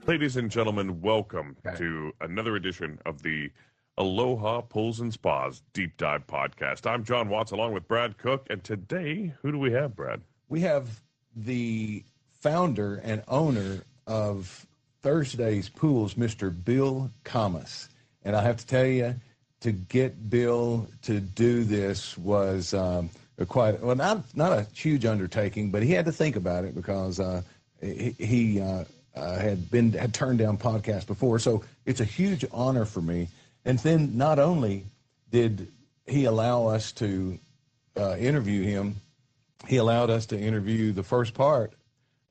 Ladies and gentlemen, welcome to another edition of the Aloha Pools and Spas Deep Dive Podcast. I'm John Watts along with Brad Cook, and today, who do we have, Brad? We have the founder and owner of Thursday's Pools, Mr. Bill Khamis. And I have to tell you, to get Bill to do this was not a huge undertaking, but he had to think about it because he had turned down podcasts before. So it's a huge honor for me. And then not only did he allow us to interview him, he allowed us to interview the first part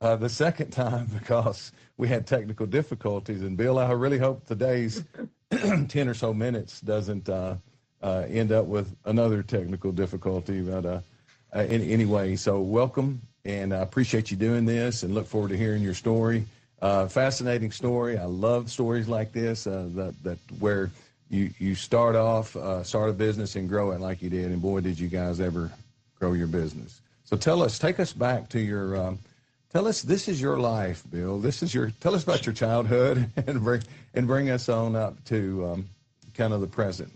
the second time because we had technical difficulties. And Bill, I really hope today's 10 or so minutes doesn't end up with another technical difficulty. But anyway, so welcome, and I appreciate you doing this and look forward to hearing your story. Fascinating story. I love stories like this, that where you start a business and grow it like you did. And boy, did you guys ever grow your business. So take us back to your, tell us, this is your life, Bill. Tell us about your childhood and bring us on up to kind of the present.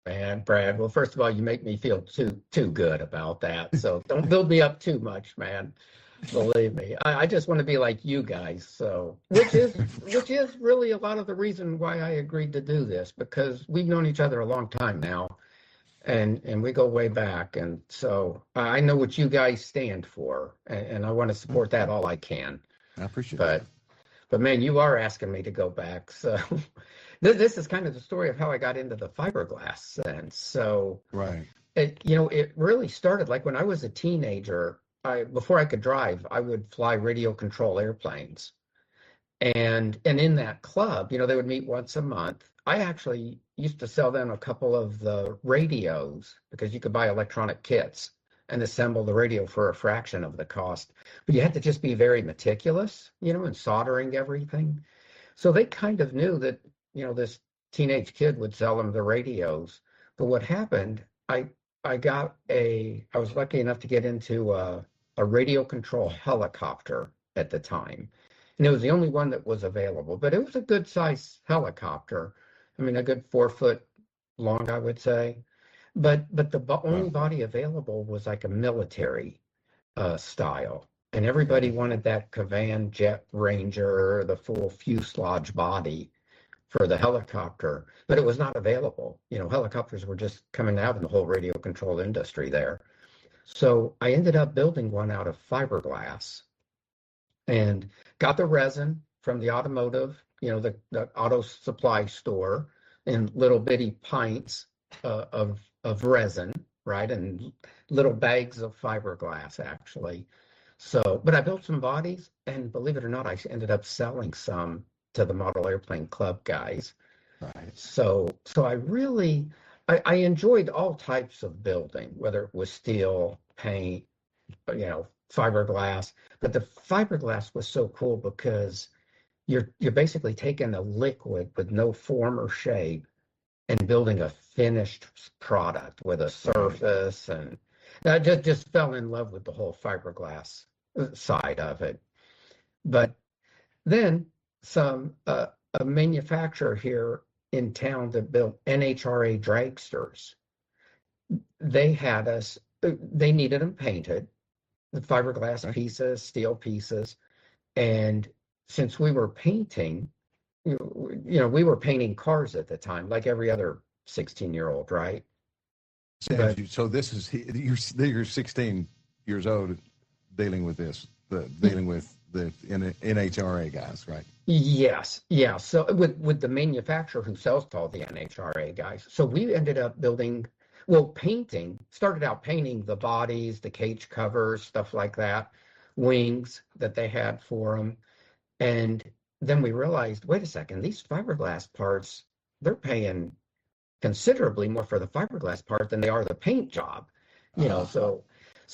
Man, Brad, well, first of all, you make me feel too good about that. So don't build me up too much, man. Believe me, I just want to be like you guys. So, which is really a lot of the reason why I agreed to do this, because we've known each other a long time now, and we go way back. And so I know what you guys stand for, and I want to support that all I can. I appreciate that. But man, you are asking me to go back. So this is kind of the story of how I got into the fiberglass sense. So right, it really started like when I was a teenager. Before I could drive, I would fly radio control airplanes. And in that club, they would meet once a month. I actually used to sell them a couple of the radios because you could buy electronic kits and assemble the radio for a fraction of the cost. But you had to just be very meticulous, in soldering everything. So they kind of knew that, this teenage kid would sell them the radios. But what happened, I was lucky enough to get into a radio control helicopter at the time. And it was the only one that was available, but it was a good size helicopter. I mean, a good 4 foot long, I would say. But the only body available was like a military style. And everybody wanted that Cavan Jet Ranger, the full fuselage body for the helicopter, but it was not available. Helicopters were just coming out in the whole radio control industry there. So I ended up building one out of fiberglass and got the resin from the automotive, the auto supply store in little bitty pints of resin, right? And little bags of fiberglass, actually. So, but I built some bodies, and believe it or not, I ended up selling some to the model airplane club guys. Right. So I enjoyed all types of building, whether it was steel, paint, fiberglass. But the fiberglass was so cool because you're basically taking a liquid with no form or shape and building a finished product with a surface. And I just fell in love with the whole fiberglass side of it. But then a manufacturer here in town that built NHRA dragsters, they needed them painted, the fiberglass pieces, steel pieces. And since we were painting, we were painting cars at the time, like every other 16-year-old, right? So this is, you're 16 years old dealing with this, dealing with the NHRA guys, right? Yes. Yeah. So with the manufacturer who sells to all the NHRA guys. So we ended up started out painting the bodies, the cage covers, stuff like that, wings that they had for them. And then we realized, wait a second, these fiberglass parts, they're paying considerably more for the fiberglass part than they are the paint job, So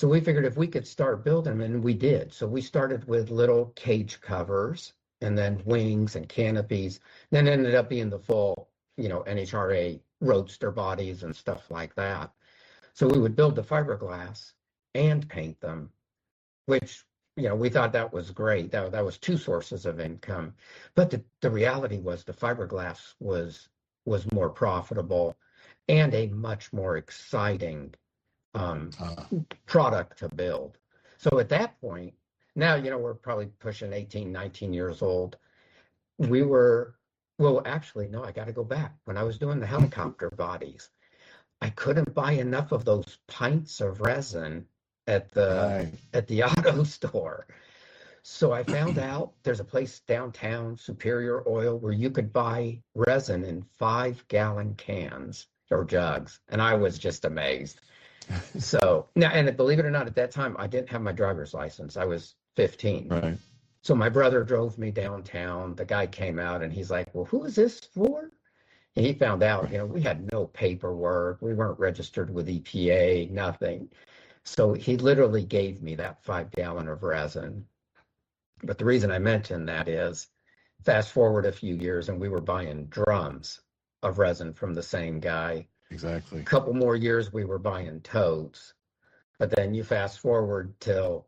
we figured if we could start building them, and we did. So we started with little cage covers and then wings and canopies, then ended up being the full, NHRA roadster bodies and stuff like that. So we would build the fiberglass and paint them, which, we thought that was great. That was two sources of income. But the reality was the fiberglass was more profitable and a much more exciting um, Uh, product to build. So at that point, now, we're probably pushing 18, 19 years old. We were, well, actually, no, I got to go back. When I was doing the helicopter bodies, I couldn't buy enough of those pints of resin at the right. at the auto store. So I found out there's a place downtown, Superior Oil, where you could buy resin in 5-gallon cans or jugs. And I was just amazed. So now, and believe it or not, at that time, I didn't have my driver's license. I was 15. Right. So my brother drove me downtown. The guy came out and he's like, well, who is this for? And he found out, Right. we had no paperwork. We weren't registered with EPA, nothing. So he literally gave me that 5-gallon of resin. But the reason I mention that is fast forward a few years and we were buying drums of resin from the same guy. Exactly. A couple more years, we were buying totes. But then you fast forward till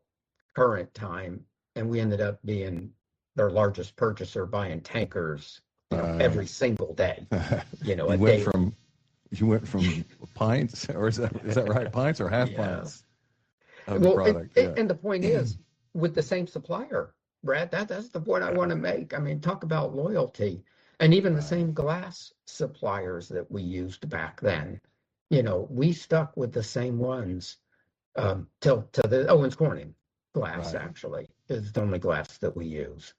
current time, and we ended up being their largest purchaser, buying tankers, every single day. You A went day. from pints, or is that right? Pints or half pints of the product? And the point is, with the same supplier, Brad, that's the point I want to make. I mean, talk about loyalty. And even the same glass suppliers that we used back then, we stuck with the same ones till the Owens Corning glass, Right. actually, is the only glass that we use.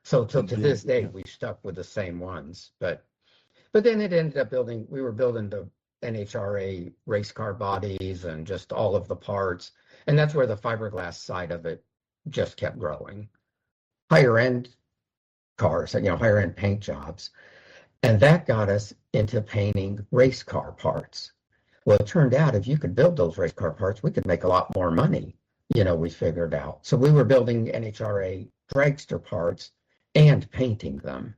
So to this day, we stuck with the same ones. But then it ended up we were building the NHRA race car bodies and just all of the parts. And that's where the fiberglass side of it just kept growing. Higher end cars, higher end paint jobs. And that got us into painting race car parts. Well, it turned out if you could build those race car parts, we could make a lot more money, we figured out. So we were building NHRA dragster parts and painting them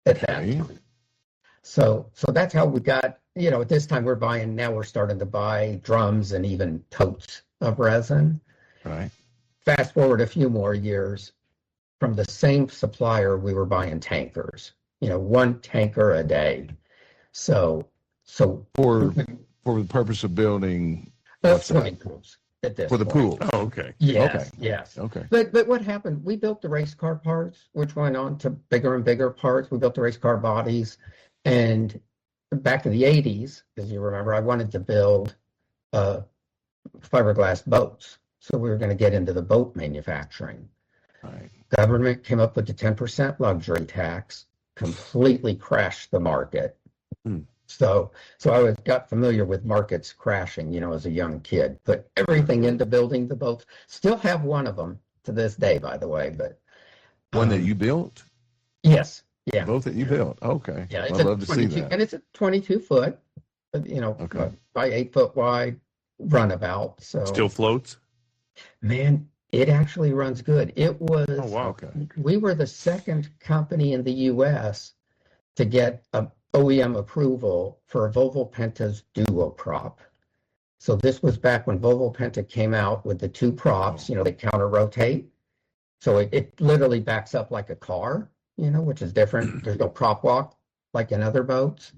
at that time. So that's how we got, at this time now we're starting to buy drums and even totes of resin. Right. Fast forward a few more years, from the same supplier, we were buying tankers, 1 tanker a day. So For the purpose of building swimming pools at this for the point. pool. Oh, okay. Yes, Okay. yes. Okay. But what happened? We built the race car parts, which went on to bigger and bigger parts. We built the race car bodies, and back in the 80s, as you remember, I wanted to build fiberglass boats. So we were going to get into the boat manufacturing. Right. Government came up with the 10% luxury tax, completely crashed the market. So I got familiar with markets crashing, as a young kid. Put everything into building the boats. Still have one of them to this day, by the way. But one that you built? Yes. Yeah. Both that you built. Okay. Yeah. I'd love to see that. And it's a 22 foot, by 8 foot wide runabout. So Still floats? Man, it actually runs good. It was. Oh, wow. Okay. We were the second company in the U.S. to get a OEM approval for a Volvo Penta's duo prop. So this was back when Volvo Penta came out with the 2 props, they counter rotate. So it literally backs up like a car, which is different. There's no prop walk like in other boats.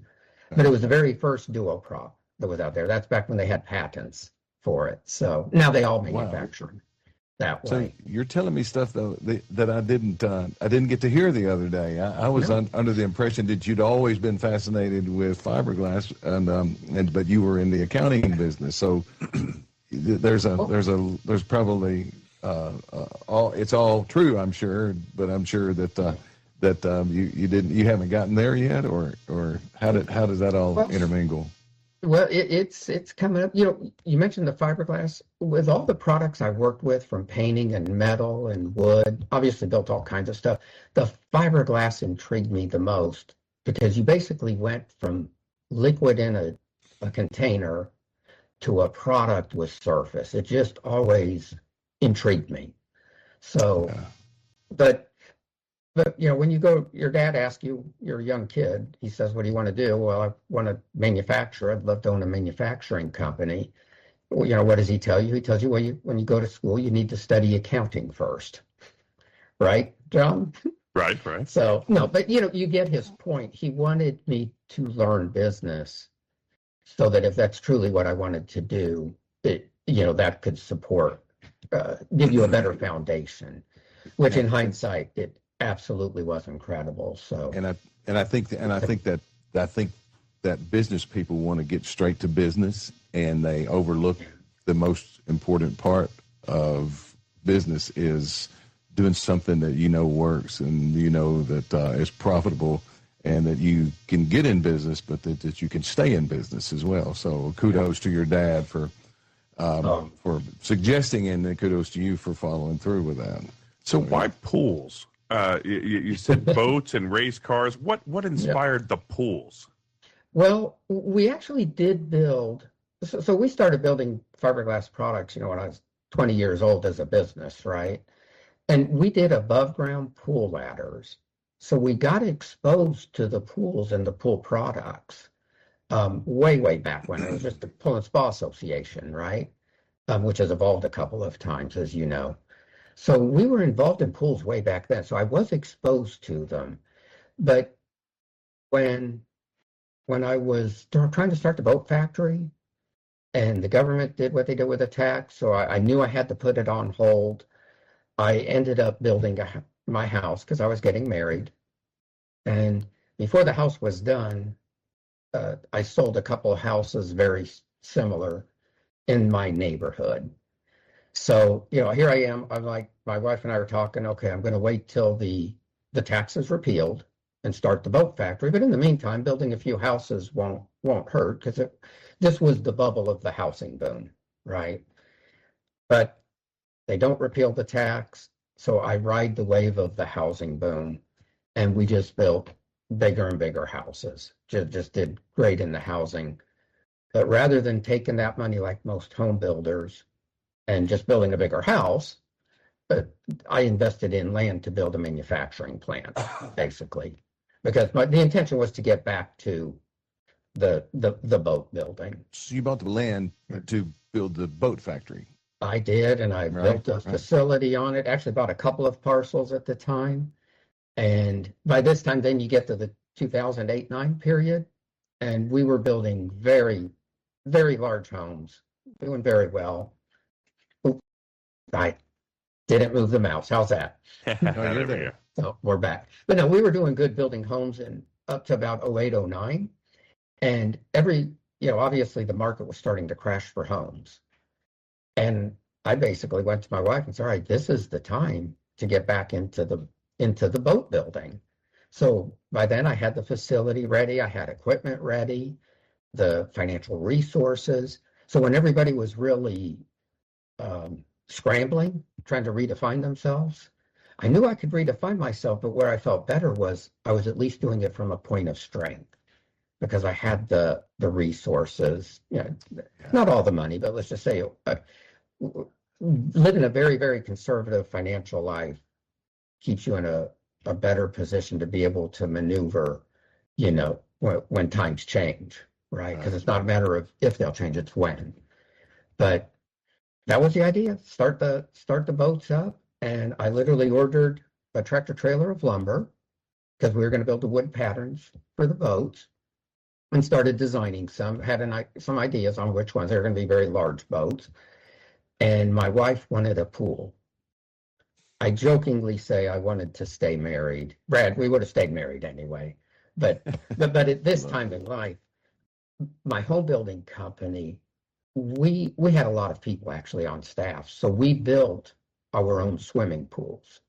But it was the very first duo prop that was out there. That's back when they had patents for it. So now they all manufacture them that way. So you're telling me stuff though that I didn't get to hear the other day. I was under the impression that you'd always been fascinated with fiberglass, but you were in the accounting business. So there's probably it's all true, I'm sure, but I'm sure that you haven't gotten there yet, or how does that all intermingle? Well, it's coming up. You mentioned the fiberglass. With all the products I worked with, from painting and metal and wood, obviously built all kinds of stuff. The fiberglass intrigued me the most because you basically went from liquid in a container to a product with surface. It just always intrigued me. So, but when you go, your dad asks you, you're a young kid, he says, what do you want to do? Well, I want to manufacture. I'd love to own a manufacturing company. what does he tell you? He tells you, well, when you go to school, you need to study accounting first, right, John? Right, right. So, no, but you get his point. He wanted me to learn business so that if that's truly what I wanted to do, that could support, give you a better foundation, which in hindsight, it absolutely was incredible. So, I think that business people want to get straight to business, and they overlook the most important part of business is doing something that works, and that is profitable, and that you can get in business, but that you can stay in business as well. So kudos to your dad for suggesting, and kudos to you for following through with that. So why pools? You said boats and race cars. What inspired the pools? Well, we actually did build. So we started building fiberglass products, when I was 20 years old as a business, right? And we did above ground pool ladders. So we got exposed to the pools and the pool products way back when. It was just the Pool and Spa Association, right? Which has evolved a couple of times, as you know. So we were involved in pools way back then. So I was exposed to them. But when I was trying to start the boat factory and the government did what they did with the tax, so I knew I had to put it on hold. I ended up building my house because I was getting married. And before the house was done, I sold a couple of houses very similar in my neighborhood. So, here I am. I'm like, my wife and I were talking, okay, I'm going to wait till the tax is repealed and start the boat factory. But in the meantime, building a few houses won't hurt, because this was the bubble of the housing boom, right? But they don't repeal the tax, so I ride the wave of the housing boom, and we just built bigger and bigger houses. Just did great in the housing. But rather than taking that money like most home builders and just building a bigger house, I invested in land to build a manufacturing plant, basically, because the intention was to get back to the boat building. So you bought the land to build the boat factory. I did, and I built a facility on it. Actually bought a couple of parcels at the time. And by this time, then you get to the 2008-9 period, and we were building very, very large homes, doing very well. Oops, I didn't move the mouse. How's that? You're there. So we're back. But no, we were doing good building homes up to about 08-09. And obviously the market was starting to crash for homes. And I basically went to my wife and said, all right, this is the time to get back into the boat building. So by then I had the facility ready, I had equipment ready, the financial resources. So when everybody was really scrambling, trying to redefine themselves, I knew I could redefine myself, but where I felt better was I was at least doing it from a point of strength, because I had the resources, not all the money, but let's just say living a very, very conservative financial life keeps you in a better position to be able to maneuver, when times change, right? Because it's not a matter of if they'll change, it's when. But that was the idea. Start the boats up, and I literally ordered a tractor trailer of lumber because we were going to build the wood patterns for the boats, and started designing some. Had some ideas on which ones. They were going to be very large boats, and my wife wanted a pool. I jokingly say I wanted to stay married. Brad, we would have stayed married anyway. But at this time in life, my home building company, we had a lot of people actually on staff. So we built our own swimming pools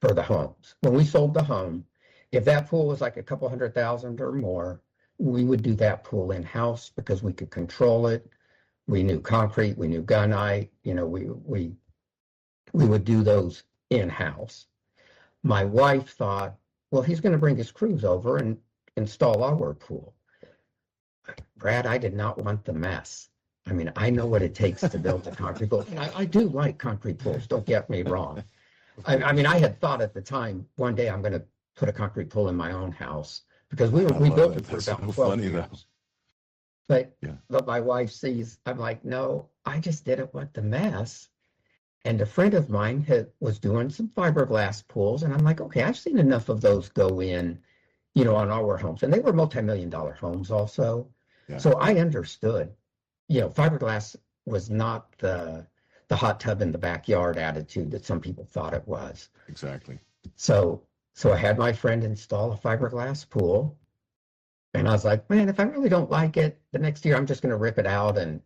for the homes. When we sold the home, if that pool was like a couple $100,000 or more, we would do that pool in-house because we could control it. We knew concrete, we knew gunite, we would do those in-house. My wife thought, well, he's going to bring his crews over and install our pool. Brad, I did not want the mess. I mean, I know what it takes to build a concrete pool. And I do like concrete pools, don't get me wrong. I mean, I had thought at the time, one day I'm going to put a concrete pool in my own house, because we built it for about 12 years. But Yeah. but my wife sees, I'm like, no, I just didn't want the mess. And a friend of mine was doing some fiberglass pools, and I'm like, okay, I've seen enough of those go in, on our homes, and they were multi-million dollar homes also. Yeah. So I understood, fiberglass was not the hot tub in the backyard attitude that some people thought it was. Exactly. So I had my friend install a fiberglass pool, and I was like, man, if I really don't like it, the next year I'm just going to rip it out and,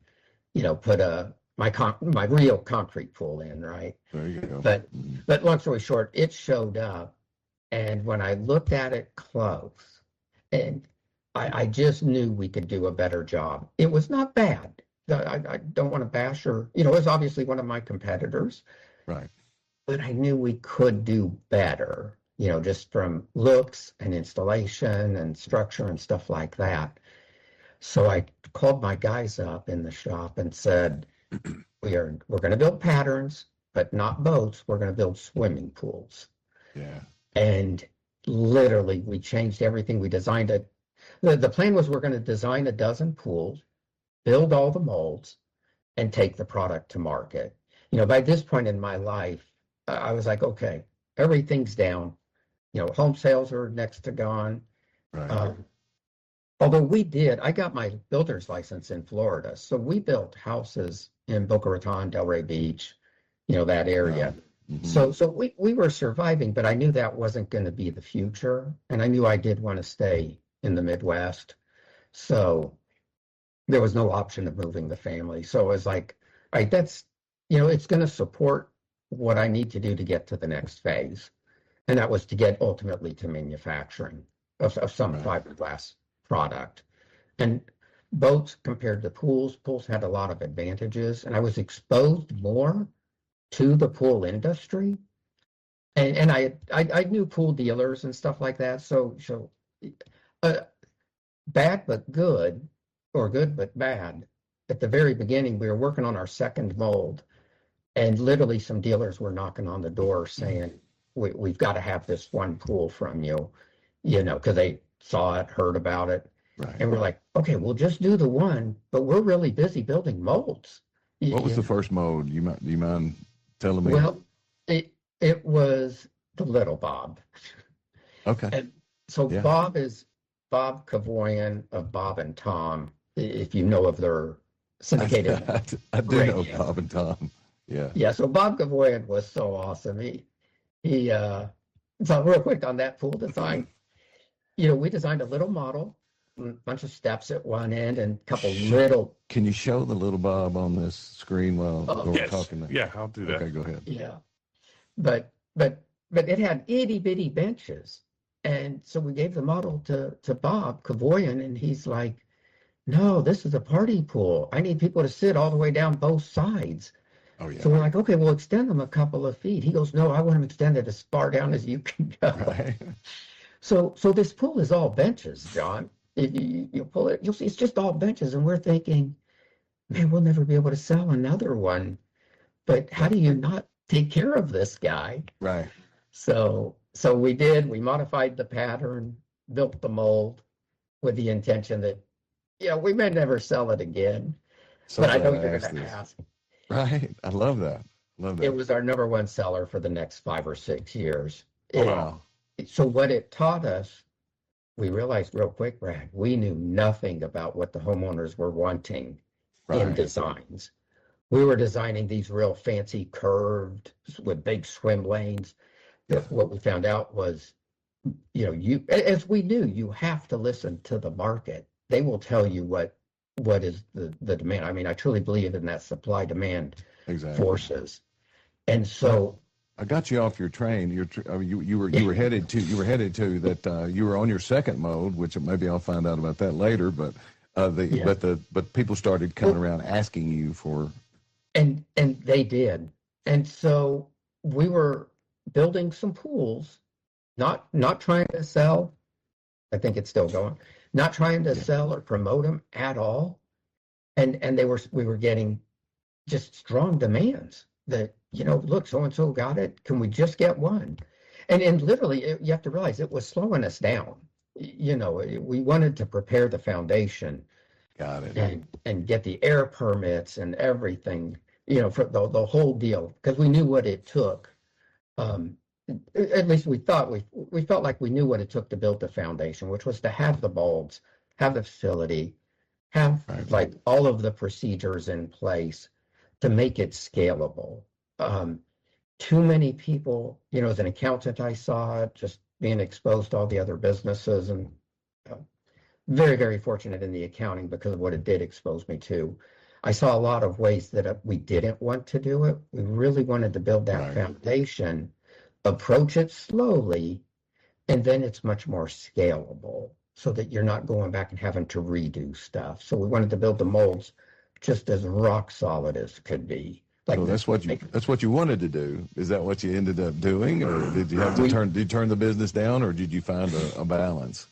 put my real concrete pool in, right? There you go. But long story short, it showed up, and when I looked at it close, and I just knew we could do a better job. It was not bad. I don't want to bash her. It was obviously one of my competitors. Right. But I knew we could do better, just from looks and installation and structure and stuff like that. So I called my guys up in the shop and said, we're going to build patterns, but not boats. We're going to build swimming pools. Yeah. And literally, we changed everything. We designed it. The plan was we're going to design a dozen pools, build all the molds, and take the product to market. By this point in my life, I was like, okay, everything's down. Home sales are next to gone. Right. Although I got my builder's license in Florida. So we built houses in Boca Raton, Delray Beach, that area. Mm-hmm. So we were surviving, but I knew that wasn't going to be the future. And I knew I did want to stay in the Midwest. So there was no option of moving the family. So it was like, all right, that's, it's going to support what I need to do to get to the next phase. And that was to get ultimately to manufacturing of some fiberglass product. And boats compared to pools had a lot of advantages. And I was exposed more to the pool industry. And I knew pool dealers and stuff like that. So bad but good, or good but bad. At the very beginning, we were working on our second mold, and literally some dealers were knocking on the door saying, we've got to have this one pool from you, because they saw it, heard about it. Right. And we're like, okay, we'll just do the one, but we're really busy building molds. What was the first mold? Do you mind telling me? Well, it was the Little Bob. Okay. And so Yeah. Bob is Bob Kavoyan of Bob and Tom, if you know of their syndicated I do know radio. Bob and Tom. Yeah. Yeah, so Bob Kavoyan was so awesome. So real quick on that pool design, we designed a little model, a bunch of steps at one end and a couple little. Can you show the Little Bob on this screen while we're Yes. talking? Yeah, I'll do that. Okay, go ahead. Yeah. But it had itty bitty benches. And so we gave the model to Bob Kavoyan, and he's like, no, this is a party pool. I need people to sit all the way down both sides. Oh, yeah. So we're like, okay, we'll extend them a couple of feet. He goes, no, I want them extended as far down as you can go. Right. So this pool is all benches, John. You pull it, you'll see it's just all benches. And we're thinking, man, we'll never be able to sell another one. But how do you not take care of this guy? Right. So we did. We modified the pattern, built the mold with the intention that, we may never sell it again. So but I know glad you're asked going to this. ask. Right. I love that. It was our number one seller for the next 5 or 6 years. Oh, wow. So what it taught us, we realized real quick, Brad, we knew nothing about what the homeowners were wanting in designs. We were designing these real fancy curved with big swim lanes. What we found out was, as we knew, you have to listen to the market. They will tell you what is the demand. I mean, I truly believe in that supply demand forces. And so I got you off your train. You were headed to that. You were on your second mode, which maybe I'll find out about that later. But but people started coming around asking you for, and they did. And so we were building some pools, not trying to sell. I think it's still going. Not trying to sell or promote them at all. And we were getting just strong demands that, look, so-and-so got it. Can we just get one? And literally, you have to realize it was slowing us down. We wanted to prepare the foundation Got it. and get the air permits and everything, for the whole deal, because we knew what it took. Um, at least we thought we felt like we knew what it took to build the foundation, which was to have the molds, have the facility, have like all of the procedures in place to make it scalable. Too many people, as an accountant, I saw it just being exposed to all the other businesses, and very, very fortunate in the accounting because of what it did expose me to. I saw a lot of ways that we didn't want to do it. We really wanted to build that foundation, approach it slowly, and then it's much more scalable so that you're not going back and having to redo stuff. So we wanted to build the molds just as rock solid as could be. So that's what you wanted to do. Is that what you ended up doing, or did you have to turn the business down, or did you find a balance?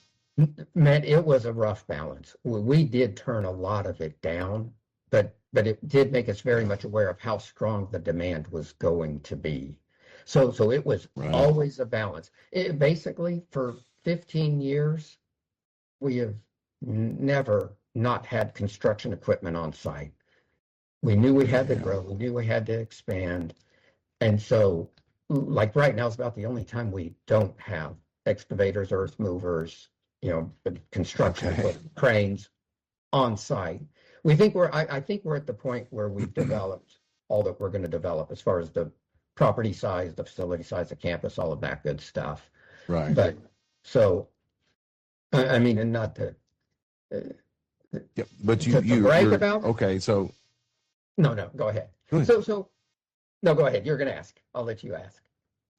Man, it was a rough balance. We did turn a lot of it down, but it did make us very much aware of how strong the demand was going to be. So it was always a balance. Basically, for 15 years, we have never not had construction equipment on site. We knew we had to grow. We knew we had to expand. And so, like right now is about the only time we don't have excavators, earth movers, construction equipment, cranes on site. I think we're at the point where we've developed all that we're going to develop as far as the property size, the facility size, the campus, all of that good stuff. Right. But so, I mean, and not to, but to brag about it. Okay, so. No, go ahead. So, no, go ahead. You're going to ask. I'll let you ask.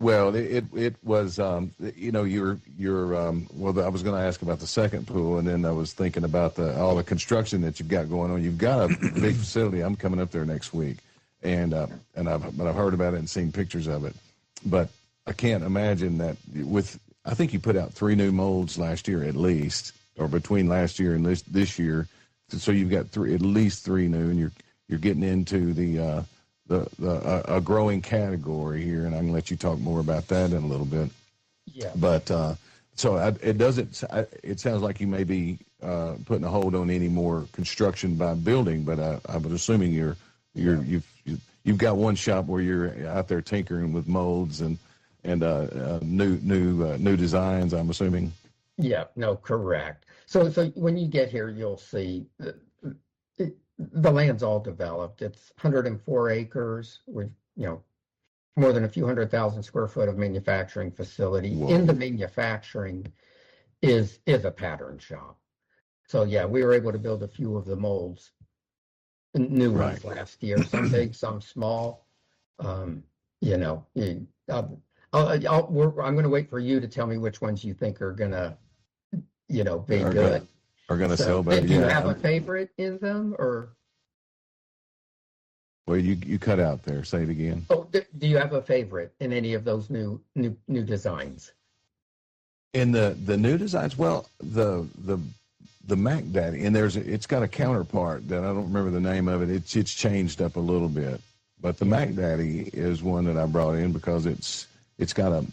Well, it was, well, I was going to ask about the second pool, and then I was thinking about all the construction that you've got going on. You've got a big facility. I'm coming up there next week, and I've heard about it and seen pictures of it, but I can't imagine that I think you put out 3 new molds last year at least, or between last year and this year, so you've got at least 3 new, and you're getting into a growing category here, and I can let you talk more about that in a little bit. Yeah. But it sounds like you may be putting a hold on any more construction by building, but I was assuming you've got one shop where you're out there tinkering with molds and new designs, I'm assuming. Yeah. No, correct. So when you get here, you'll see the land's all developed. It's 104 acres with, more than a few 100,000 square foot of manufacturing facility. Whoa. In the manufacturing is a pattern shop. So yeah, we were able to build a few of the molds, new ones last year, some big, some small. I'm going to wait for you to tell me which ones you think are going to, be good. Are going to sell better. Do you have a favorite in them, or? Well, you cut out there. Say it again. Oh, do you have a favorite in any of those new designs? In the new designs, well, the Mac Daddy, and it's got a counterpart that I don't remember the name of it. It's changed up a little bit, but the Mac Daddy is one that I brought in because it's got a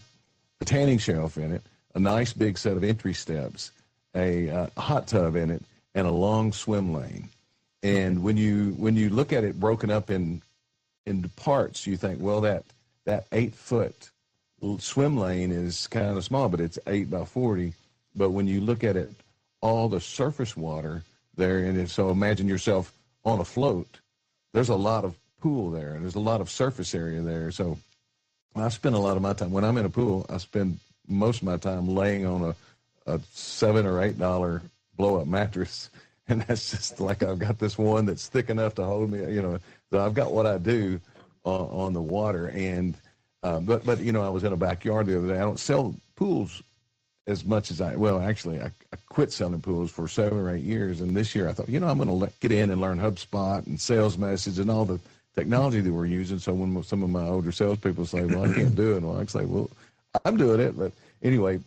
tanning shelf in it, a nice big set of entry steps, a hot tub in it, and a long swim lane. And when you look at it broken up into parts, you think, well, that 8-foot swim lane is kind of small, but it's 8 by 40. But when you look at it, all the surface water there, and so imagine yourself on a float. There's a lot of pool there, and there's a lot of surface area there. So I spend a lot of my time when I'm in a pool. I spend most of my time laying on a $7 or $8 blow-up mattress, and that's just like I've got this one that's thick enough to hold me. So I've got what I do on the water, and but I was in a backyard the other day. I don't sell pools as much as I quit selling pools for 7 or 8 years, and this year I thought, I'm going to get in and learn HubSpot and sales message and all the technology that we're using. So when some of my older salespeople say, well, I can't do it, well, I say, well, I'm doing it. But anyway,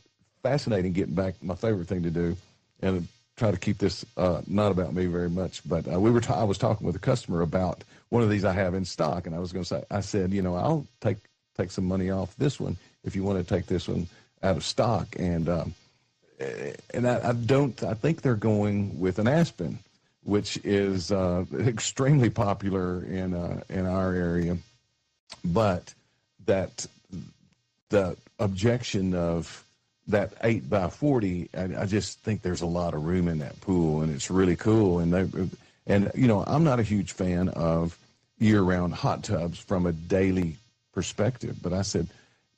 fascinating getting back, my favorite thing to do, and try to keep this not about me very much, but I was talking with a customer about one of these I have in stock, and I said, I'll take some money off this one if you want to take this one out of stock, and I think they're going with an Aspen, which is extremely popular in our area. But that the objection of that 8x40, I just think there's a lot of room in that pool, and it's really cool. And I'm not a huge fan of year-round hot tubs from a daily perspective, but I said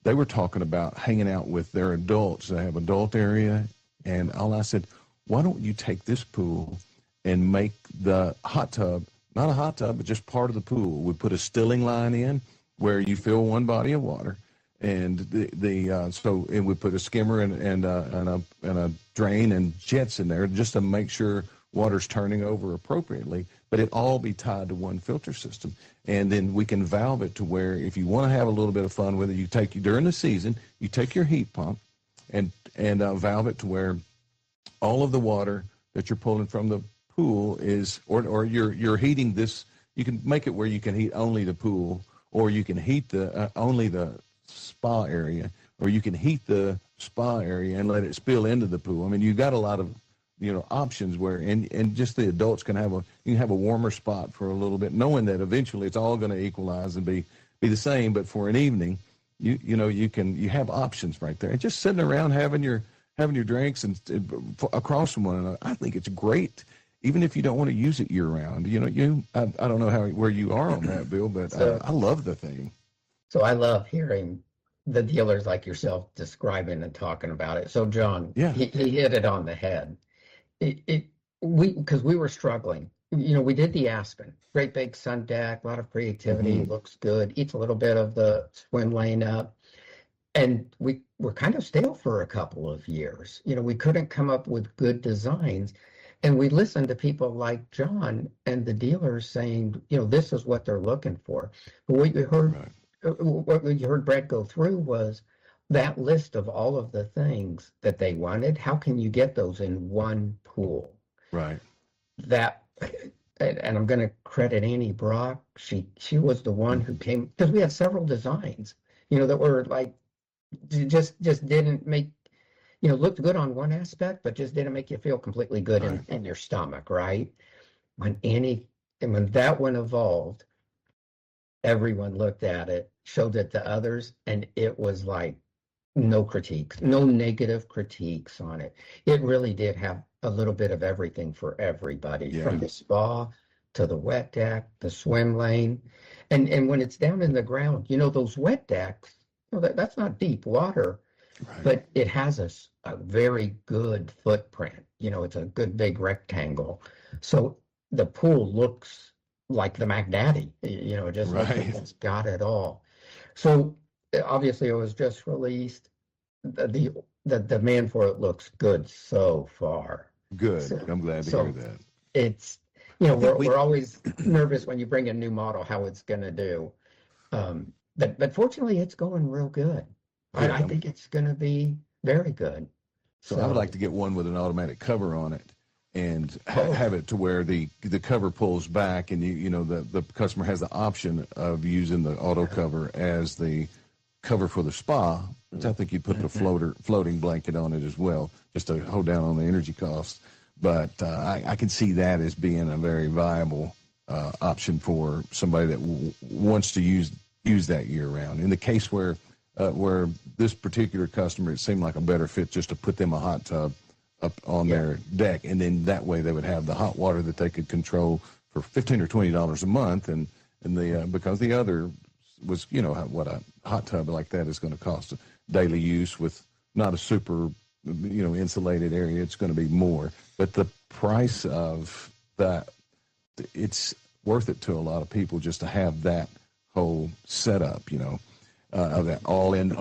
they were talking about hanging out with their adults. They have adult area, and I said, why don't you take this pool and make the hot tub, not a hot tub, but just part of the pool. We put a stilling line in where you fill one body of water, and and we put a skimmer and a drain and jets in there just to make sure water's turning over appropriately, but it all be tied to one filter system. And then we can valve it to where if you want to have a little bit of fun with it, during the season, you take your heat pump and valve it to where all of the water that you're pulling from the pool is, or you're heating this. You can make it where you can heat only the pool, or you can heat only the spa area, or you can heat the spa area and let it spill into the pool. I mean, you got a lot of options where and just the adults can have a warmer spot for a little bit, knowing that eventually it's all going to equalize and be the same. But for an evening, you have options right there, and just sitting around having your drinks and across from one another. I think it's great, even if you don't want to use it year round. I don't know where you are on that, Bill, but I love the thing. So I love hearing the dealers like yourself describing and talking about it. So John, yeah, he hit it on the head. Because we were struggling. We did the Aspen, great big sun deck, a lot of creativity, looks good, eats a little bit of the swim lane up. And we were kind of stale for a couple of years. We couldn't come up with good designs. And we listened to people like John and the dealers saying, this is what they're looking for. But what you heard Brett go through was that list of all of the things that they wanted. How can you get those in one pool? Right. And I'm going to credit Annie Brock. She was the one who came, because we had several designs, that were like, just didn't make, looked good on one aspect, but just didn't make you feel completely good in your stomach, right? When that one evolved, everyone looked at it, showed it to others, and it was like, no critiques, no negative critiques on it. It really did have a little bit of everything for everybody, from the spa to the wet deck, the swim lane. And when it's down in the ground, those wet decks, that's not deep water, but it has a very good footprint. It's a good big rectangle. So the pool looks like the Mac Daddy, it just looks like it's got it all. So obviously, it was just released. The demand for it looks good so far. Good. So, I'm glad to hear that. It's we're always nervous when you bring a new model how it's going to do, but fortunately, it's going real good. I think it's going to be very good. So I would like to get one with an automatic cover on it, and have it to where the cover pulls back, and the customer has the option of using the auto cover as the cover for the spa, which I think you put the floating blanket on it as well, just to hold down on the energy costs. But I can see that as being a very viable option for somebody that wants to use that year round. In the case where this particular customer, it seemed like a better fit just to put them a hot tub up on their deck, and then that way they would have the hot water that they could control for $15 or $20 a month, and because the other was what a hot tub like that is going to cost daily use with not a super insulated area. It's going to be more, but the price of that, it's worth it to a lot of people just to have that whole setup, of that all in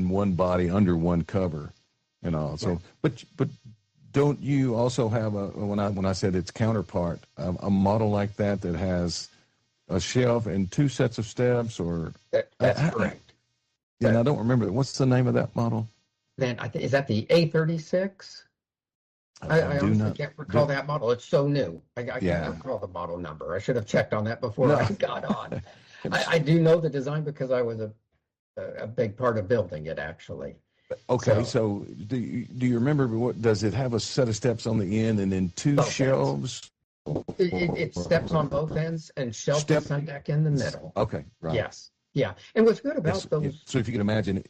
one body under one cover and all. So, but don't you also have when I said its counterpart, a model like that has a shelf and two sets of steps, or that's correct. And I don't remember what's the name of that model. Then is that the A36? I honestly can't recall that model. It's so new. I can't recall the model number. I should have checked on that before I got on. I do know the design because I was a big part of building it, actually. Okay, So, so do you remember what does it have a set of steps on the end and then two both ends. shelves It steps on or both ends and shelf to step? sun deck in the middle. Okay, right. Yes. Yeah. And what's good Yes. about Yeah. those, So if you can imagine it,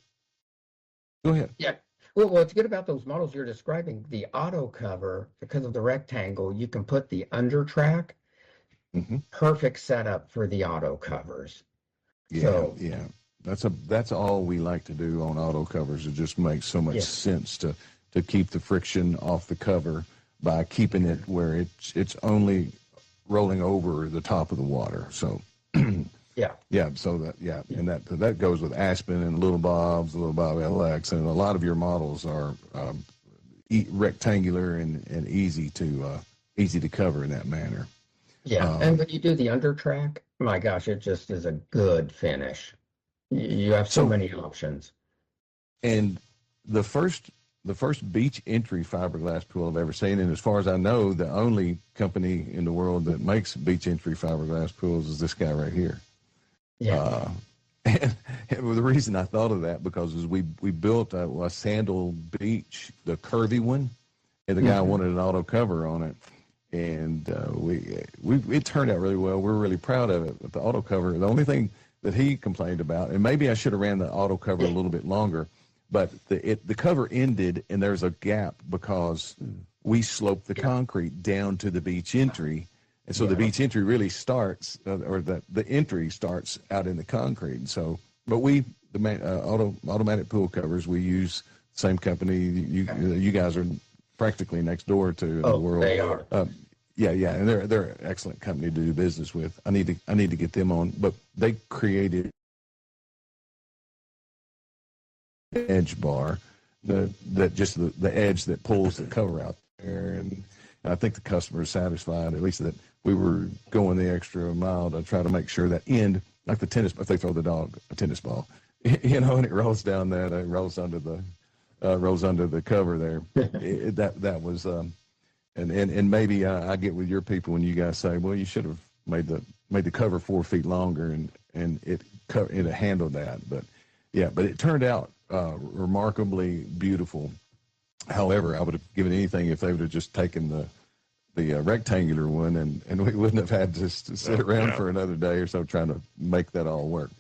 go ahead. yeah. Well, what's good about those models you're describing, the auto cover, because of the rectangle, you can put the under track, Hmm. perfect setup for the auto covers. Yeah, So, yeah. That's all we like to do on auto covers. It just makes so much yeah, sense to keep the friction off the cover by keeping it where it's only rolling over the top of the water. So yeah, yeah, so and that goes with Aspen and Little Bob's, Little Bob LX, and a lot of your models are rectangular and easy to cover in that manner. yeah. And Um, when you do the under track, my gosh, it just is a good finish. You have so so many options. and the first beach entry fiberglass pool I've ever seen, and as far as I know, the only company in the world that makes beach entry fiberglass pools is this guy right here. Yeah. Uh, and the reason I thought of that because is we built a Sandal Beach, the curvy one, and the guy Mhm. wanted an auto cover on it, and we it turned out really well. We're really proud of it. But the auto cover, the only thing that he complained about, and maybe I should have ran the auto cover a little bit longer, but the cover ended and there's a gap because we sloped the concrete down to the beach entry. And so the Yeah. beach entry really starts, or the entry starts out in the concrete. And so, but automatic pool covers, we use the same company. You guys are practically next door to in the Oh, world. they are. Yeah, and they're an excellent company to do business with. I need to get them on, but they created edge bar, the edge that pulls the cover out there, and I think the customer is satisfied, at least that we were going the extra mile to try to make sure that end, like the tennis, if they throw the dog a tennis ball, and it rolls down it rolls under the cover there. That was, and maybe I get with your people when you guys say, well, you should have made the cover 4 feet longer, and it handled that, but it turned out remarkably beautiful. However, I would have given anything if they would have just taken the rectangular one, and we wouldn't have had to sit around for another day or so trying to make that all work.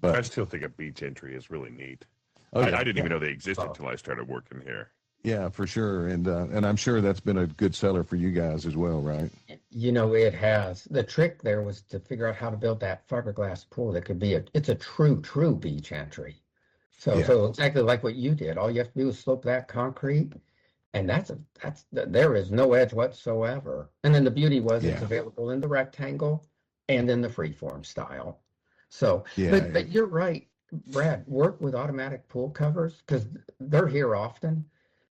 But I still think a beach entry is really neat. oh, I didn't even know they existed until I started working here. yeah, for sure, and I'm sure that's been a good seller for you guys as well, right? It has. The trick there was to figure out how to build that fiberglass pool that could be it's a true beach entry. Yeah. So exactly like what you did. All you have to do is slope that concrete, and there is no edge whatsoever. And then the beauty was it's Yeah. available in the rectangle and in the freeform style. So, Yeah. but you're right, Brad. Work with automatic pool covers because they're here often.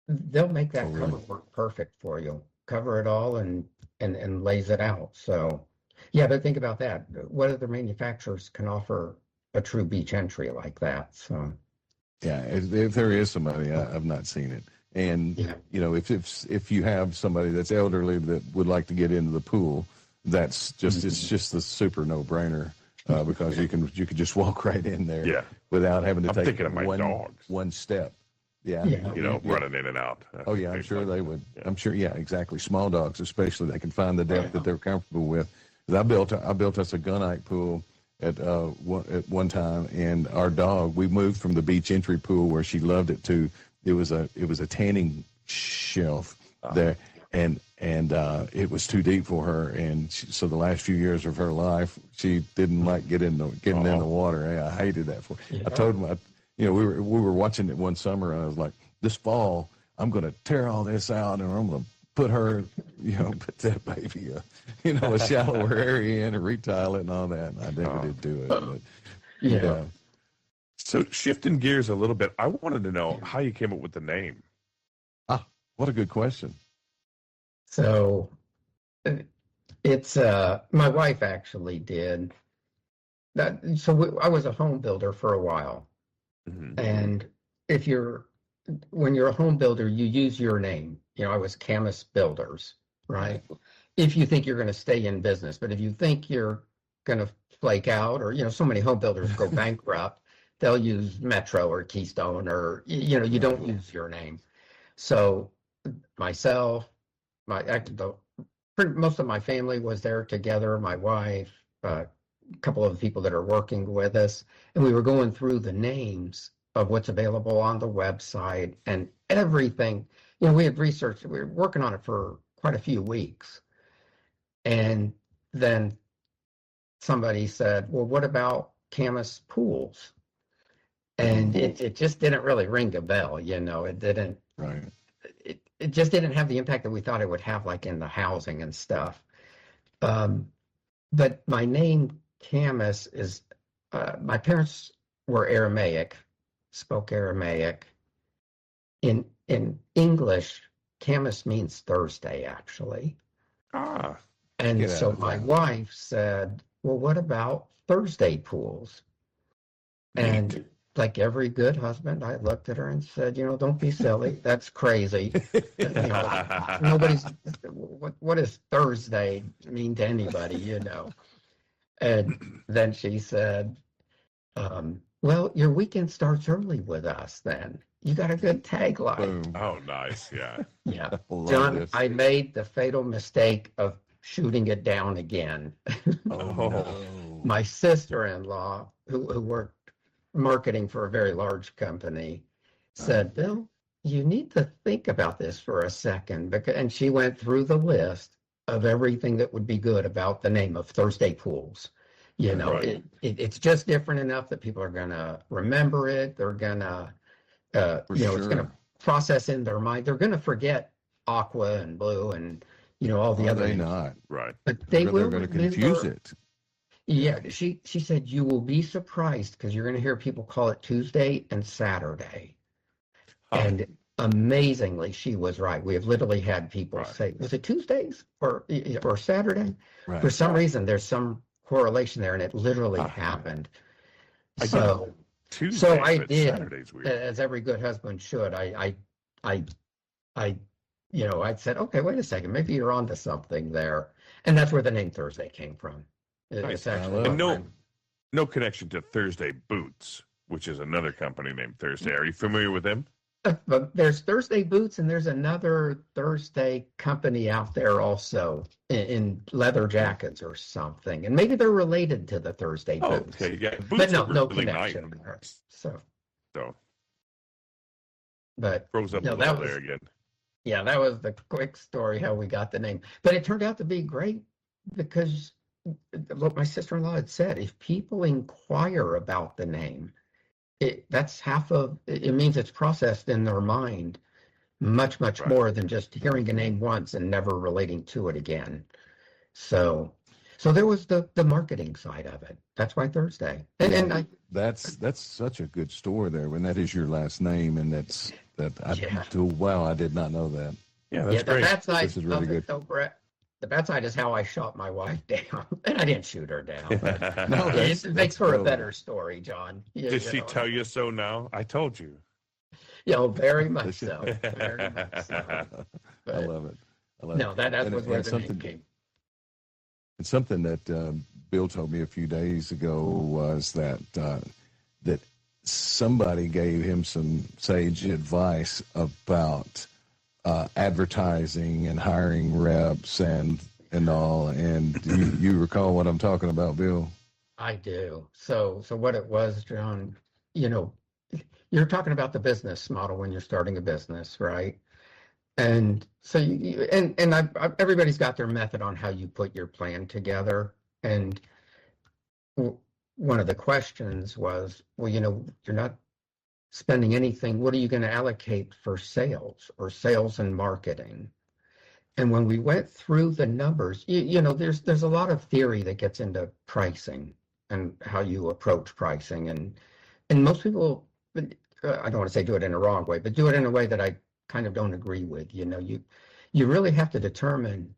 They'll make that really? cover work perfect for you. Cover it all and lays it out. So, yeah, but think about that. What other manufacturers can offer a true beach entry like that? So. Yeah, if there is somebody, I've not seen it. And Yeah. if you have somebody that's elderly that would like to get into the pool, it's just the super no brainer because you can just walk right in there Yeah. without having to I'm take thinking of my dogs. one step. Yeah, Yeah. Running in and out. Oh yeah, I'm sure they would. I'm sure. Yeah, exactly. Small dogs, especially, they can find the depth that they're comfortable with. 'Cause I built us a gunite pool at one time, and our dog. We moved from the beach entry pool where she loved it to it was a tanning shelf there, and it was too deep for her, and so the last few years of her life, she didn't like getting in the water. I hated that for. I told him, we were watching it one summer, and I was like, this fall I'm going to tear all this out, and I'm going to put her, put that baby, a shallower area in and retile it and all that. And I never did do it. But, Yeah. So shifting gears a little bit, I wanted to know how you came up with the name. What a good question. So it's my wife actually did that. So I was a home builder for a while, Mm-hmm. and when you're a home builder, you use your name. I was Khamis Builders, right? If you think you're going to stay in business, but if you think you're going to flake out, or so many home builders go bankrupt, they'll use Metro or Keystone, or you don't use your name. So myself, most of my family was there together. My wife, a couple of people that are working with us, and we were going through the names of what's available on the website and everything. We had researched. We were working on it for quite a few weeks, and then somebody said, "Well, what about Khamis Pools?" And it just didn't really ring a bell. It didn't. Right. It just didn't have the impact that we thought it would have, like in the housing and stuff. But my name Khamis is, my parents were Aramaic, spoke Aramaic. In English, Khamis means Thursday, actually. And so my wife said, "Well, what about Thursday pools?" And like every good husband, I looked at her and said, "Don't be silly. That's crazy. Nobody's, what does Thursday mean to anybody, And then she said, "Well, your weekend starts early with us then. You got a good tagline." Oh, nice. Yeah. Yeah. John, I made the fatal mistake of shooting it down again. Oh, no. My sister-in-law, who worked marketing for a very large company, said, "Bill, you need to think about this for a second." And she went through the list of everything that would be good about the name of Thursday Pools. Right. It's just different enough that people are going to remember it. They're going to, it's going to process in their mind. They're going to forget aqua and blue and, all the other. They not. Right. But they will They're going to confuse it. Yeah, she said, "You will be surprised because you're going to hear people call it Tuesday and Saturday." And amazingly, she was right. We have literally had people say, "Was it Tuesdays or Saturday?" Right. For some reason, there's some correlation there, and it literally happened. So I did, as every good husband should. I said, "Okay, wait a second, maybe you're onto something there," and that's where the name Thursday came from. It's actually no connection to Thursday Boots, which is another company named Thursday. Are you familiar with them? But there's Thursday Boots, and there's another Thursday company out there also in leather jackets or something, and maybe they're related to the Thursday Boots. Okay, yeah, Boots, but no connection. Nice. So, but froze up there again. Yeah, that was the quick story how we got the name, but it turned out to be great because, look, my sister-in-law had said, if people inquire about the name, that's half of it. Means it's processed in their mind much more than just hearing a name once and never relating to it again. So there was the marketing side of it. That's why Thursday. That's such a good story there when that is your last name, and wow, I did not know that. Yeah, that's great. This is really good. The bad side is how I shot my wife down, and I didn't shoot her down. But No, it makes for a better story, John. Did she tell you so now? I told you. Very much so. Very much so. But, I love it. That was where the name came. And something that Bill told me a few days ago was that somebody gave him some sage advice about advertising and hiring reps and all. And you recall what I'm talking about, Bill? I do. So what it was, John, you're talking about the business model when you're starting a business, right? And so everybody's got their method on how you put your plan together. And one of the questions was, well, you're not spending anything. What are you going to allocate for sales or sales and marketing? And when we went through the numbers, there's a lot of theory that gets into pricing and how you approach pricing. And most people, I don't want to say do it in a wrong way, but do it in a way that I kind of don't agree with. You really have to determine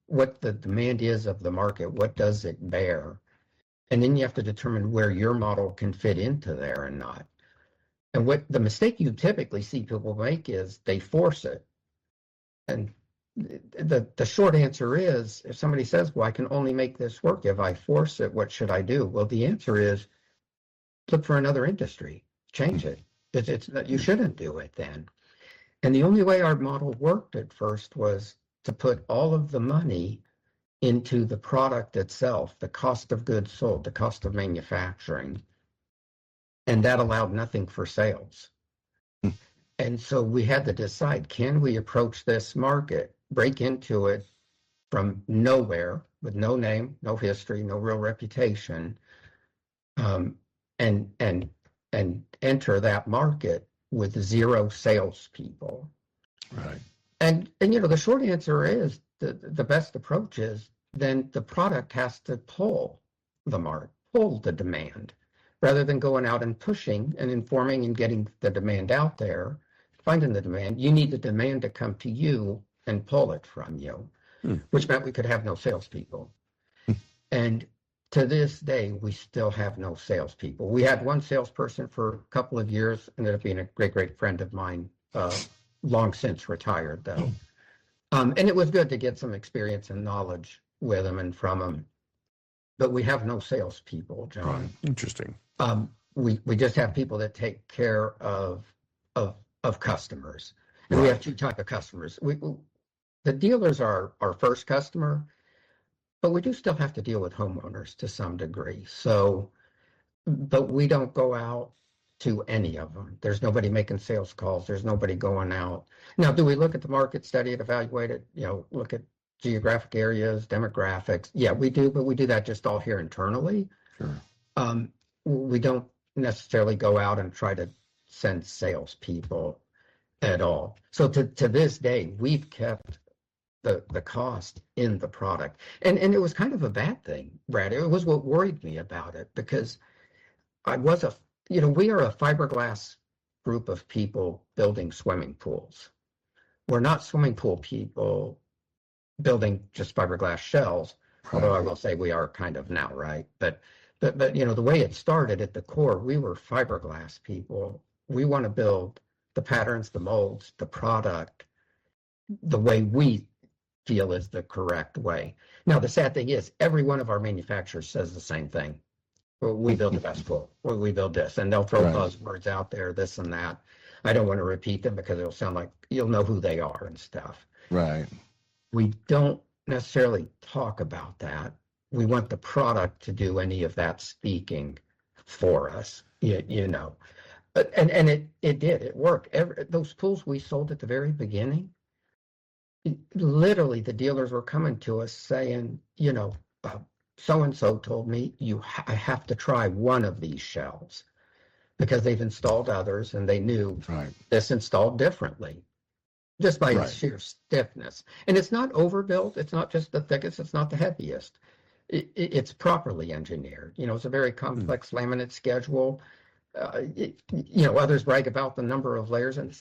what the demand is of the market. What does it bear? And then you have to determine where your model can fit into there and not. And what the mistake you typically see people make is they force it. And the short answer is, if somebody says, well, I can only make this work if I force it, what should I do? Well, the answer is look for another industry, change it. It's you shouldn't do it then. And the only way our model worked at first was to put all of the money into the product itself, the cost of goods sold, the cost of manufacturing. And that allowed nothing for sales. And so we had to decide, can we approach this market, break into it from nowhere with no name, no history, no real reputation, and enter that market with zero salespeople. Right. And the short answer is the best approach is then the product has to pull the demand, rather than going out and pushing and informing and getting the demand out there, finding the demand. You need the demand to come to you and pull it from you, which meant we could have no salespeople. And to this day, we still have no salespeople. We had one salesperson for a couple of years, ended up being a great, great friend of mine, long since retired though. And it was good to get some experience and knowledge with him and from him. But we have no salespeople, John. Interesting. We just have people that take care of customers. And we have two types of customers. The dealers are our first customer, but we do still have to deal with homeowners to some degree. So, but we don't go out to any of them. There's nobody making sales calls. There's nobody going out. Now, do we look at the market, study it, evaluate it, look at geographic areas, demographics? Yeah, we do, but we do that just all here internally. Sure. We don't necessarily go out and try to send salespeople at all. So to this day, we've kept the cost in the product. And it was kind of a bad thing, Brad. It was what worried me about it, because we are a fiberglass group of people building swimming pools. We're not swimming pool people building just fiberglass shells, although I will say we are kind of now, right? But the way it started at the core, we were fiberglass people. We want to build the patterns, the molds, the product, the way we feel is the correct way. Now, the sad thing is, every one of our manufacturers says the same thing. We build the best pool, or we build this, and they'll throw buzzwords out there, this and that. I don't want to repeat them because it'll sound like you'll know who they are and stuff. Right. We don't necessarily talk about that. We want the product to do any of that speaking for us, you know. And it did. It worked. Those pools we sold at the very beginning, literally the dealers were coming to us saying, so-and-so told me I have to try one of these shells because they've installed others and they knew this installed differently just by its sheer stiffness. And it's not overbuilt. It's not just the thickest. It's not the heaviest. It's properly engineered. It's a very complex laminate schedule. Others brag about the number of layers, and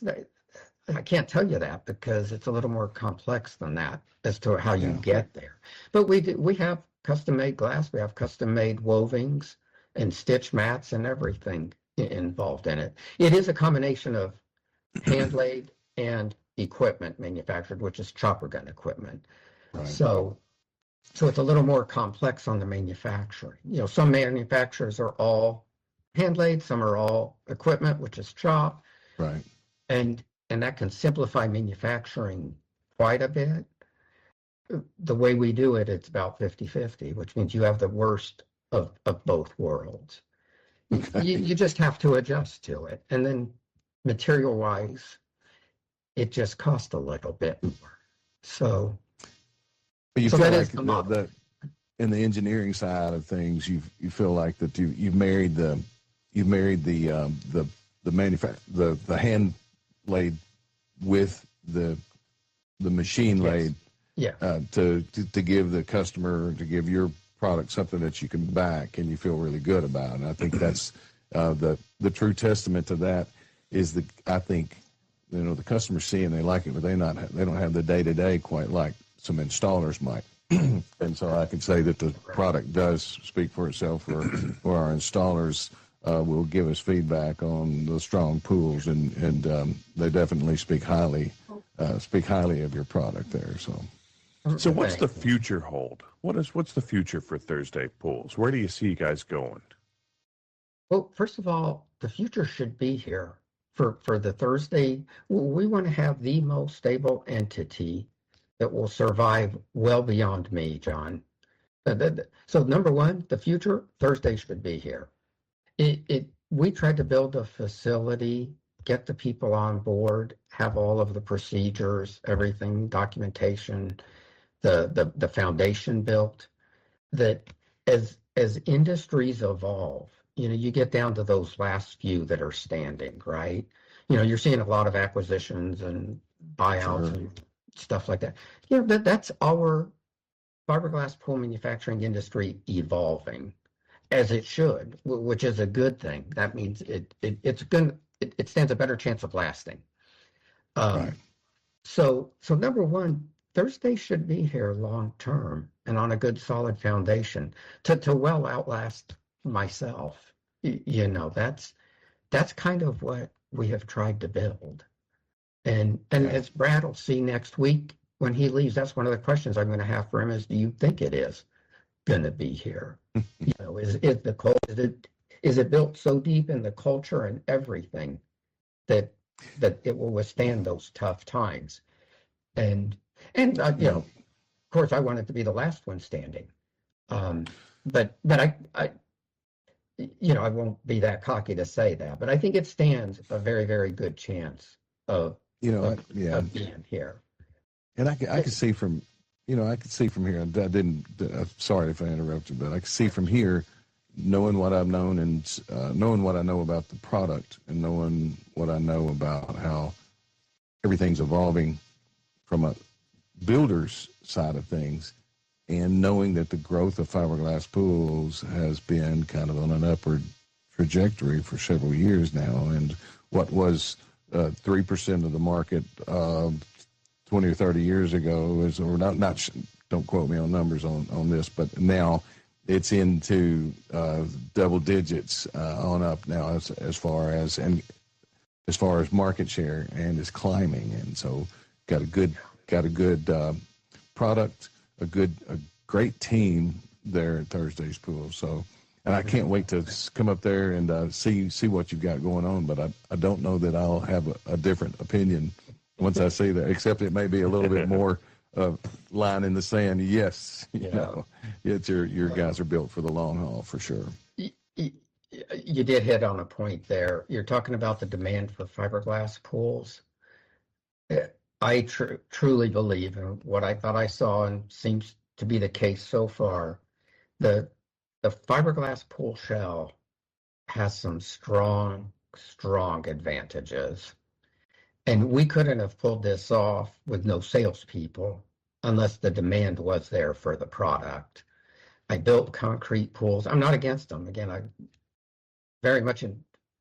I can't tell you that because it's a little more complex than that as to how you get there. But we have custom-made glass. We have custom-made wovings and stitch mats and everything involved in it. It is a combination of hand-laid and equipment manufactured, which is chopper gun equipment. Right. So it's a little more complex on the manufacturing. Some manufacturers are all hand-laid, some are all equipment, which is chop. Right. And that can simplify manufacturing quite a bit. The way we do it, it's about 50-50, which means you have the worst of both worlds. Okay. You just have to adjust to it. And then material-wise, it just costs a little bit more. So, but you feel like that in the engineering side of things, you feel like that you've married the hand laid with the machine laid. To give the customer, to give your product something that you can back and you feel really good about. And I think that's the true testament to that is the customers see and they like it, but they don't have the day-to-day quite like some installers might. And so I can say that the product does speak for itself, or our installers will give us feedback on the strong pools, and they definitely speak highly of your product there. So what's the future hold? What's the future for Thursday Pools? Where do you see you guys going? Well, first of all, the future should be here for the Thursday. We want to have the most stable entity that will survive well beyond me, John. So number one, the future Thursday should be here. We tried to build a facility, get the people on board, have all of the procedures, everything, documentation, the foundation built. That as industries evolve, you get down to those last few that are standing, right? You're seeing a lot of acquisitions and buyouts Sure. and stuff like that. That's our fiberglass pool manufacturing industry evolving as it should, which is a good thing. That means it stands a better chance of lasting. Right. So number one, Thursday should be here long term and on a good solid foundation to well outlast myself. That's kind of what we have tried to build. And Yeah. as Brad will see next week when he leaves, that's one of the questions I'm going to have for him is, do you think it is going to be here? Is it built so deep in the culture and everything that it will withstand those tough times? And of course, I want it to be the last one standing. But I won't be that cocky to say that. But I think it stands a very, very good chance of being here. And I could see from, I could see from here. Sorry if I interrupted, but I could see from here, knowing what I've known and knowing what I know about the product and knowing what I know about how everything's evolving from a builder's side of things, and knowing that the growth of fiberglass pools has been kind of on an upward trajectory for several years now, and what was 3% of the market 20 or 30 years ago is, or not don't quote me on numbers on this, but now it's into double digits on up now as far as market share, and is climbing, and so got a good product, a great team there at Thursday's Pool. So, and I can't wait to come up there and see what you've got going on. But I don't know that I'll have a different opinion once I see that, except it may be a little bit more line in the sand. Yes, it's your guys are built for the long haul for sure. You did hit on a point there. You're talking about the demand for fiberglass pools. I truly believe, and what I thought I saw and seems to be the case so far, the fiberglass pool shell has some strong advantages. And we couldn't have pulled this off with no salespeople unless the demand was there for the product. I built concrete pools. I'm not against them. Again, I very much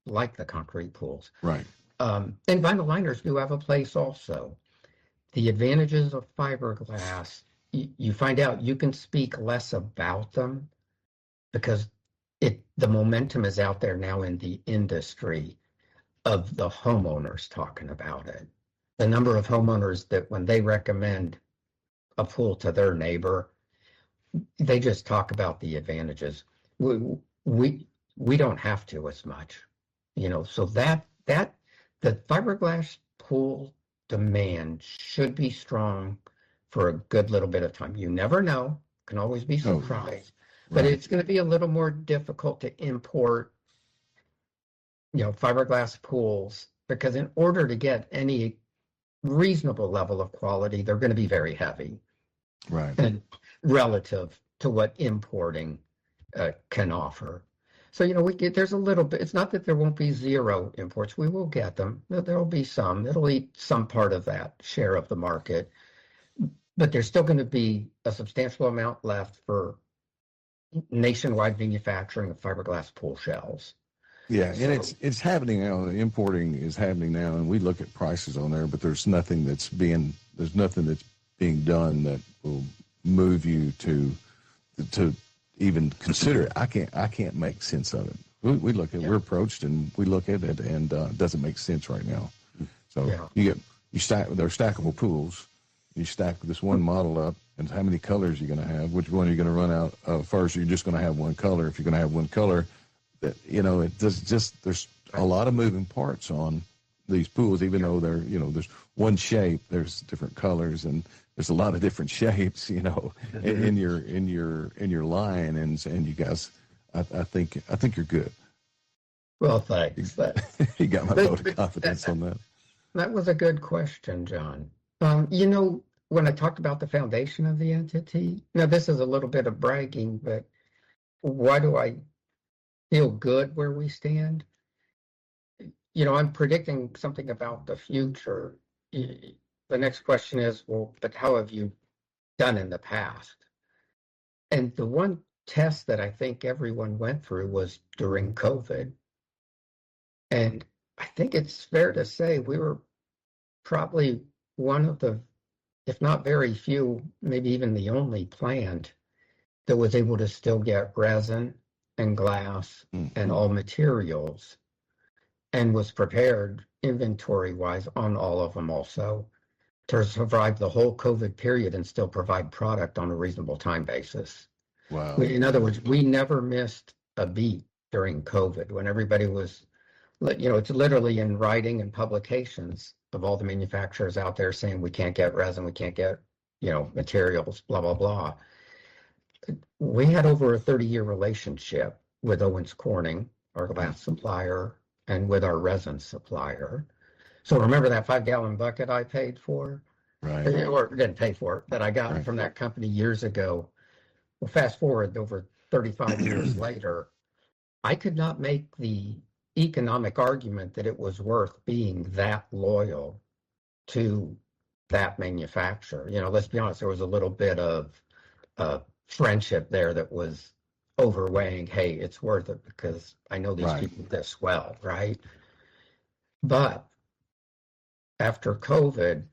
like the concrete pools. Right. And vinyl liners do have a place also. The advantages of fiberglass, you find out you can speak less about them because the momentum is out there now in the industry of the homeowners talking about it. The number of homeowners that when they recommend a pool to their neighbor, they just talk about the advantages. We don't have to as much, so that the fiberglass pool demand should be strong for a good little bit of time. You never know, can always be surprised, but it's going to be a little more difficult to import fiberglass pools, because in order to get any reasonable level of quality, they're going to be very heavy, right, and relative to what importing can offer. So there's a little bit. It's not that there won't be zero imports. We will get them. There'll be some. It'll eat some part of that share of the market, but there's still going to be a substantial amount left for nationwide manufacturing of fiberglass pool shells. Yeah, and it's happening now. The importing is happening now, and we look at prices on there, but there's nothing that's being done that will move you to even consider it. I can't make sense of it. We look at we're approached and we look at it, and it doesn't make sense right now. So you stack, they're stackable pools. You stack this one model up, and how many colors you're going to have? Which one are you going to run out of first? You're just going to have one color. If you're going to have one color, it does just, there's a lot of moving parts on these pools, even though they're, there's one shape, there's different colors, and there's a lot of different shapes, in your line, and you guys, I think you're good. Well, thanks. You got my vote of confidence on that. That was a good question, John. When I talked about the foundation of the entity, now this is a little bit of bragging, but why do I feel good where we stand? I'm predicting something about the future. The next question is, well, but how have you done in the past? And the one test that I think everyone went through was during COVID. And I think it's fair to say we were probably one of the, if not very few, maybe even the only plant that was able to still get resin and glass and all materials, and was prepared inventory-wise on all of them also to survive the whole COVID period and still provide product on a reasonable time basis. Wow. In other words, we never missed a beat during COVID when everybody was, it's literally in writing and publications of all the manufacturers out there saying we can't get resin, we can't get, materials, blah, blah, blah. We had over a 30-year relationship with Owens Corning, our glass supplier, and with our resin supplier. So remember that 5-gallon bucket I paid for? Right. Or didn't pay for, that I got from that company years ago. Well, fast forward over 35 years later, I could not make the economic argument that it was worth being that loyal to that manufacturer. Let's be honest, there was a little bit of friendship there that was overweighing, hey, it's worth it because I know these people this well, right? But after COVID,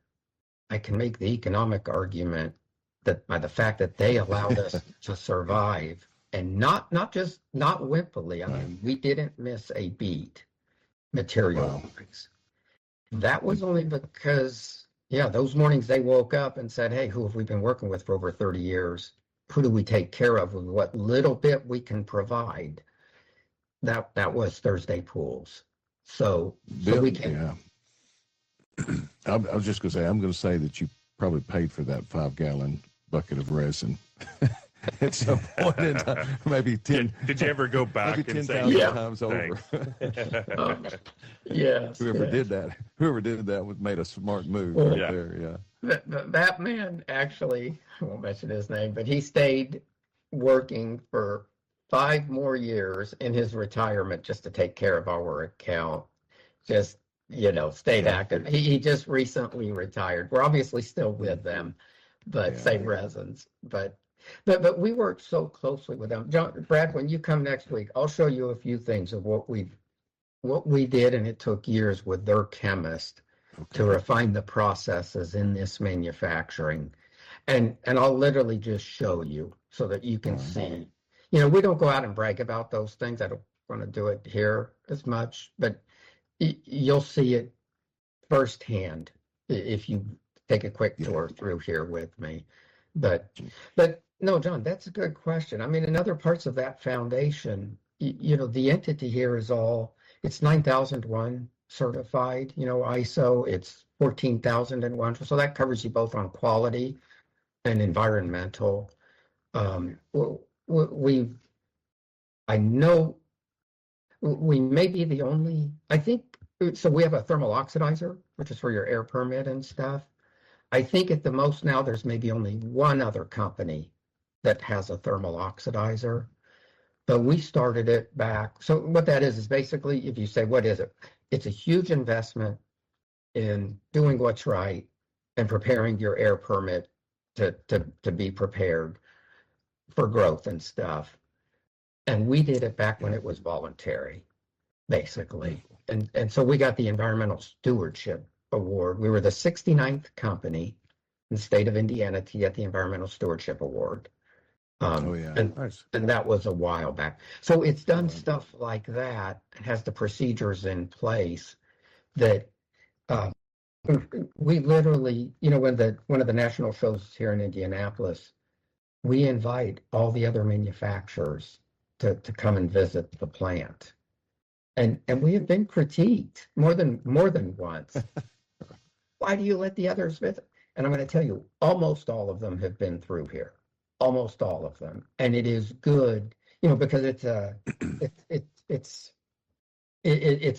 I can make the economic argument that by the fact that they allowed us to survive, and not wimpily. I mean, we didn't miss a beat material-wise. That was only because, those mornings they woke up and said, hey, who have we been working with for over 30 years? Who do we take care of with what little bit we can provide? That was Thursday Pools. So we can. Yeah. I was just going to say, I'm going to say that you probably paid for that 5-gallon bucket of resin at some point in time, maybe 10. Did you ever go back maybe and say, 10,000 times over? Yes. Whoever did that made a smart move there. Yeah. That man actually, I won't mention his name, but he stayed working for 5 more years in his retirement just to take care of our account. Just, stayed active. He just recently retired. We're obviously still with them, but same resins. But we worked so closely with them. Brad, when you come next week, I'll show you a few things of what we did, and it took years with their chemist to refine the processes in this manufacturing. And I'll literally just show you so that you can see. We don't go out and brag about those things. I don't want to do it here as much, but you'll see it firsthand if you take a quick tour through here with me. But no, John, that's a good question. I mean, in other parts of that foundation, the entity here is it's 9001 certified, ISO, it's 14,001. So that covers you both on quality and environmental. I know we may be the only, I think, so we have a thermal oxidizer, which is for your air permit and stuff. I think at the most now there's maybe only one other company that has a thermal oxidizer, but we started it back. So what that is basically, if you say, what is it? It's a huge investment in doing what's right and preparing your air permit to be prepared for growth and stuff. And we did it back when it was voluntary, basically. And so we got the Environmental Stewardship Award. We were the 69th company in the state of Indiana to get the Environmental Stewardship Award. Nice. And that was a while back. So it's done stuff like that. It has the procedures in place that we literally, when one of the national shows here in Indianapolis, we invite all the other manufacturers to come and visit the plant. And we have been critiqued more than once. Why do you let the others visit? And I'm going to tell you, almost all of them have been through here. Almost all of them. And it is good, because it's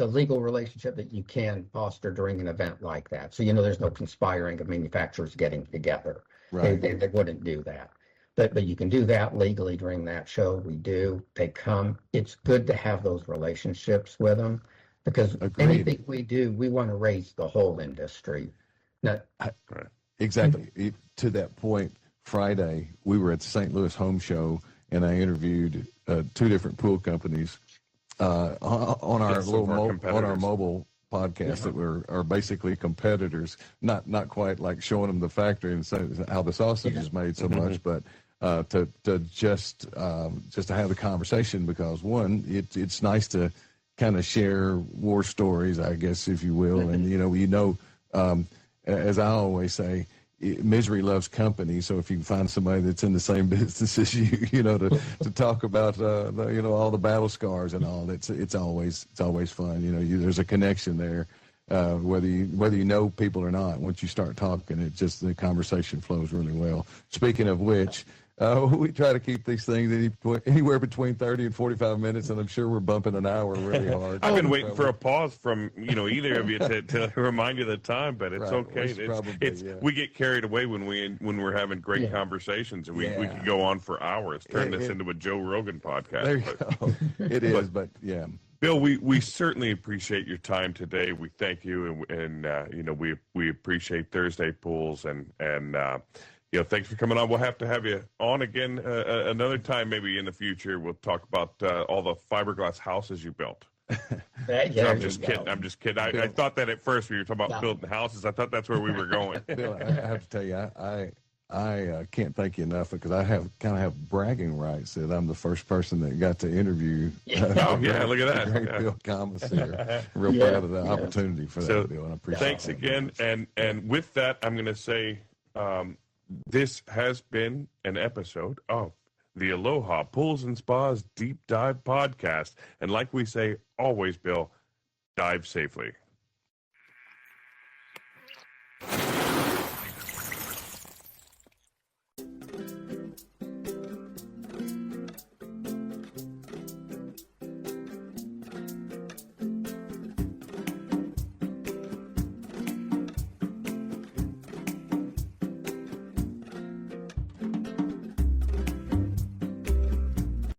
a legal relationship that you can foster during an event like that. So, there's no conspiring of manufacturers getting together. Right. They wouldn't do that. But you can do that legally during that show. We do. They come. It's good to have those relationships with them, because Agreed. anything we do, we want to raise the whole industry. Exactly. To that point, Friday, we were at the St. Louis Home Show, and I interviewed 2 different pool companies on our mobile podcast that are basically competitors. Not quite like showing them the factory and how the sausage is made so much, but to just to have the conversation, because one, it's nice to kind of share war stories, I guess, if you will, and as I always say, misery loves company. So if you can find somebody that's in the same business as you, to talk about all the battle scars and all, it's always fun. There's a connection there, whether you know people or not. Once you start talking, the conversation flows really well. Speaking of which, we try to keep these things anywhere between 30 and 45 minutes, and I'm sure we're bumping an hour really hard. I've been waiting for a pause from either of you to remind you of the time, but it's okay. We get carried away when we're having great conversations, and we could go on for hours. Turn this into a Joe Rogan podcast. There you go. It is, but yeah. Bill, we certainly appreciate your time today. We thank you, and we appreciate Thursday Pools, and thanks for coming on. We'll have to have you on again another time, maybe in the future. We'll talk about all the fiberglass houses you built. I'm just kidding. I thought that at first when you were talking about building houses. I thought that's where we were going. Bill, I have to tell you, I can't thank you enough, because I have bragging rights that I'm the first person that got to interview. Look at that. Great Bill Khamis here. Real proud of the opportunity for that, Bill. And I appreciate thanks again. And with that, I'm going to say, this has been an episode of the Aloha Pools and Spas Deep Dive Podcast. And like we say always, Bill, dive safely.